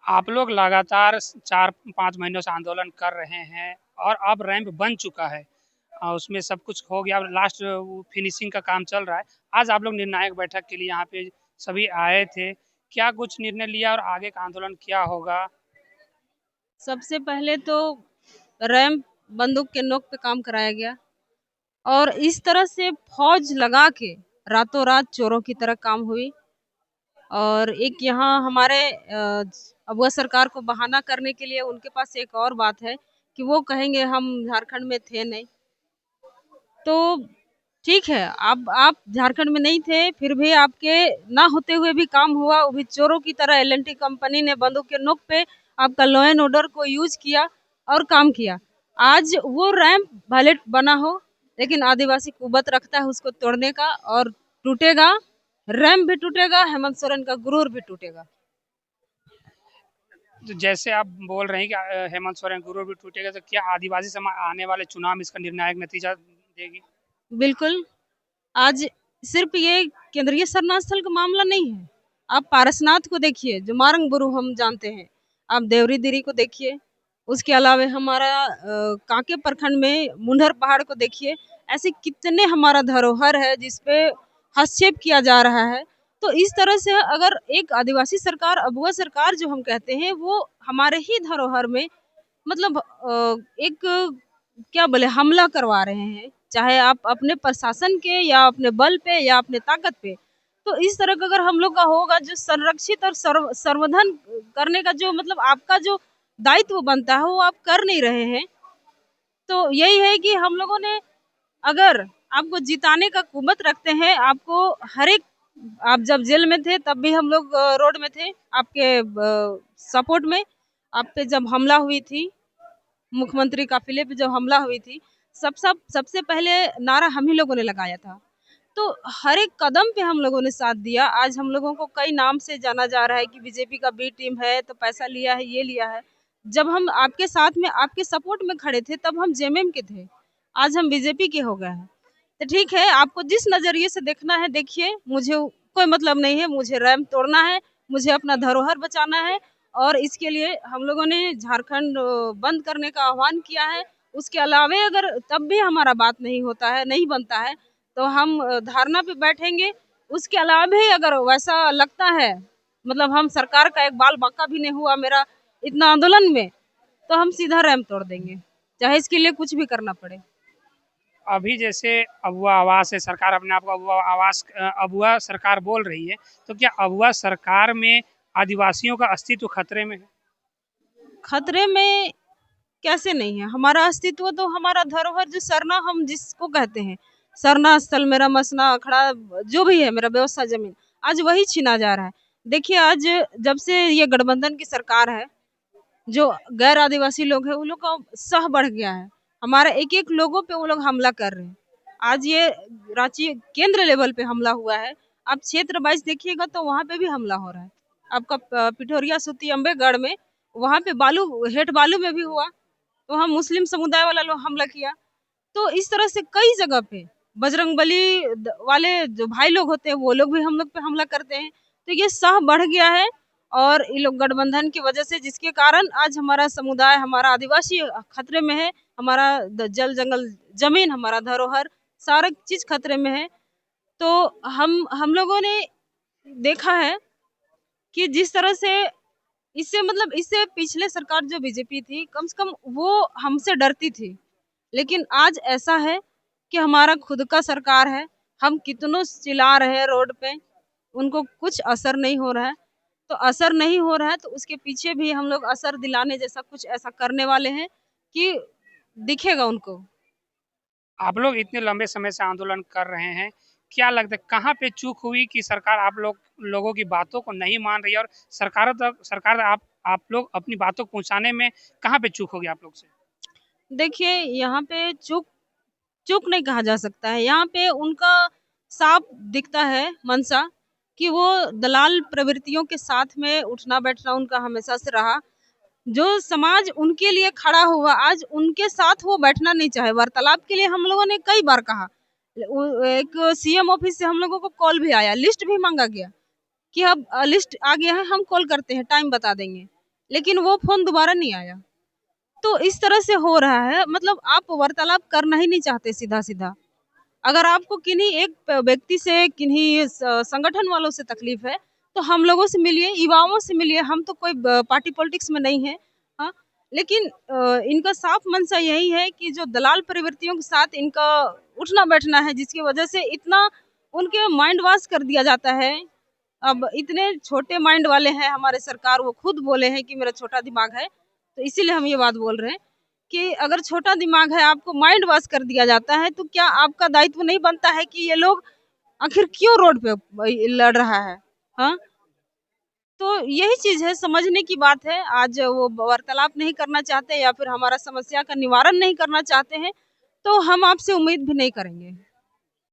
आप लोग लगातार 4-5 महीनों से आंदोलन कर रहे हैं और अब रैंप बन चुका है। उसमें सब कुछ हो गया, अब लास्ट वो फिनिशिंग का काम चल रहा है। आज आप लोग निर्णायक बैठक के लिए यहाँ पे सभी आए थे। क्या कुछ निर्णय लिया और आगे का आंदोलन क्या होगा? सबसे पहले तो रैंप बंदूक के नोक पे काम कराया गया और इस तरह से फौज लगा के रातों रात चोरों की तरह काम हुई। और एक यहाँ हमारे अगुआ सरकार को बहाना करने के लिए उनके पास एक और बात है कि वो कहेंगे हम झारखंड में थे नहीं। तो ठीक है, आप झारखंड में नहीं थे, फिर भी आपके ना होते हुए भी काम हुआ, वो भी चोरों की तरह। एल&टी कंपनी ने बंदूक के नोक पे आपका लॉ एंड ऑर्डर को यूज किया और काम किया। आज वो रैंप भले बना हो, लेकिन आदिवासी कुबत रखता है उसको तोड़ने का, और टूटेगा, रैंप भी टूटेगा, हेमंत सोरेन का गुरूर भी टूटेगा। तो जैसे आप बोल रहे हैं कि हेमंत सोरेन गुरु भी टूटेगा, तो क्या आदिवासी समाज आने वाले चुनाव में इसका निर्णायक नतीजा देगी? बिल्कुल। आज सिर्फ ये केंद्रीय शरणार्थी स्थल का मामला नहीं है। आप पारसनाथ को देखिए, जो मारंग बुरु हम जानते हैं। आप देवरी दिरी को देखिए। उसके अलावा हमारा कांके प्रखंड में मुंडर पहाड़ को देखिए। ऐसे कितने हमारा धरोहर है जिसपे हस्तक्षेप किया जा रहा है। तो इस तरह से अगर एक आदिवासी सरकार, अगुआ सरकार जो हम कहते हैं, वो हमारे ही धरोहर में मतलब एक क्या बोले हमला करवा रहे हैं, चाहे आप अपने प्रशासन के या अपने बल पे या अपने ताकत पे। तो इस तरह का अगर हम लोग का होगा, जो संरक्षित और संवर्धन करने का जो मतलब आपका जो दायित्व बनता है, वो आप कर नहीं रहे हैं। तो यही है कि हम लोगों ने, अगर आपको जिताने का कुमत रखते हैं, आपको हर एक, आप जब जेल में थे तब भी हम लोग रोड में थे आपके सपोर्ट में। आप पे जब हमला हुई थी, मुख्यमंत्री काफिले पे जब हमला हुई थी, सबसे पहले नारा हम ही लोगों ने लगाया था। तो हर एक कदम पे हम लोगों ने साथ दिया। आज हम लोगों को कई नाम से जाना जा रहा है कि बीजेपी का बी टीम है, तो पैसा लिया है, ये लिया है। जब हम आपके साथ में, आपके सपोर्ट में खड़े थे, तब हम जेएमएम के थे। आज हम बीजेपी के हो गए हैं। तो ठीक है, आपको जिस नजरिए से देखना है देखिए, मुझे कोई मतलब नहीं है। मुझे रैंप तोड़ना है, मुझे अपना धरोहर बचाना है, और इसके लिए हम लोगों ने झारखंड बंद करने का आह्वान किया है। उसके अलावे अगर तब भी हमारा बात नहीं होता है, नहीं बनता है, तो हम धरना पे बैठेंगे। उसके अलावा भी अगर वैसा लगता है, मतलब हम सरकार का एक बाल बाका भी नहीं हुआ मेरा इतना आंदोलन में, तो हम सीधा रैंप तोड़ देंगे, चाहे इसके लिए कुछ भी करना पड़े। अभी जैसे अगुआ आवास है, सरकार अपने आप को अगुआ आवास अगुआ सरकार बोल रही है, तो क्या अगुआ सरकार में आदिवासियों का अस्तित्व खतरे में है? खतरे में कैसे नहीं है? हमारा अस्तित्व तो हमारा धरोहर, जो सरना हम जिसको कहते हैं, सरना स्थल, मेरा मसना अखड़ा, जो भी है मेरा व्यवस्था जमीन, आज वही छीना जा रहा है। देखिए, आज जब से ये गठबंधन की सरकार है, जो गैर आदिवासी लोग हैं, उन लोग का सह बढ़ गया है। हमारे एक एक लोगों पे वो लोग हमला कर रहे हैं। आज ये रांची केंद्र लेवल पे हमला हुआ है। आप क्षेत्र वाइज देखिएगा तो वहां पे भी हमला हो रहा है। आपका पिठोरिया सुती अम्बेगढ़ में, वहां पे बालू, हेठ बालू में भी हुआ, तो वहाँ मुस्लिम समुदाय वाला लोग हमला किया। तो इस तरह से कई जगह पे बजरंगबली वाले जो भाई लोग होते हैं, वो लोग भी हम लोग पे हमला करते हैं। तो ये सह बढ़ गया है, और ये लोग गठबंधन की वजह से, जिसके कारण आज हमारा समुदाय, हमारा आदिवासी खतरे में है। हमारा जल जंगल जमीन, हमारा धरोहर, सारा चीज खतरे में है। तो हम लोगों ने देखा है कि जिस तरह से, इससे मतलब इससे पिछले सरकार जो बीजेपी थी, कम से कम वो हमसे डरती थी। लेकिन आज ऐसा है कि हमारा खुद का सरकार है, हम कितनों चिल्ला रहे हैं रोड पे, उनको कुछ असर नहीं हो रहा है। तो असर नहीं हो रहा है, तो उसके पीछे भी हम लोग असर दिलाने जैसा कुछ ऐसा करने वाले हैं कि दिखेगा उनको। आप लोग इतने लंबे समय से आंदोलन कर रहे हैं, क्या लगता है कहाँ पे चूक हुई कि सरकार आप लोगों की बातों को नहीं मान रही है, और सरकार आप लोग अपनी बातों को पहुंचाने में कहाँ पे चूक होगी आप लोग से? देखिए, यहाँ पे चूक चूक नहीं कहा जा सकता है। यहाँ पे उनका साफ दिखता है मंशा, कि वो दलाल प्रवृत्तियों के साथ में उठना बैठना उनका हमेशा से रहा। जो समाज उनके लिए खड़ा हुआ, आज उनके साथ वो बैठना नहीं चाहे। वार्तालाप के लिए हम लोगों ने कई बार कहा। एक सीएम ऑफिस से हम लोगों को कॉल भी आया, लिस्ट भी मांगा गया कि अब लिस्ट आ गया है, हम कॉल करते हैं, टाइम बता देंगे। लेकिन वो फ़ोन दोबारा नहीं आया। तो इस तरह से हो रहा है, मतलब आप वार्तालाप करना ही नहीं चाहते सीधा-सीधा। अगर आपको किन्हीं एक व्यक्ति से, किन्हीं संगठन वालों से तकलीफ है, तो हम लोगों से मिलिए, युवाओं से मिलिए। हम तो कोई पार्टी पॉलिटिक्स में नहीं है, हाँ। लेकिन इनका साफ मंशा यही है कि जो दलाल प्रवृत्तियों के साथ इनका उठना बैठना है, जिसकी वजह से इतना उनके माइंड वॉश कर दिया जाता है। अब इतने छोटे माइंड वाले हैं हमारे सरकार, वो खुद बोले हैं कि मेरा छोटा दिमाग है। तो इसीलिए हम ये बात बोल रहे हैं कि अगर छोटा दिमाग है, आपको माइंड वॉश कर दिया जाता है, तो क्या आपका दायित्व नहीं बनता है कि ये लोग आखिर क्यों रोड पे लड़ रहा है? हाँ? तो यही चीज़ है, समझने की बात है। आज वो वार्तालाप नहीं करना चाहते या फिर हमारा समस्या का निवारण नहीं करना चाहते हैं, तो हम आपसे उम्मीद भी नहीं करेंगे।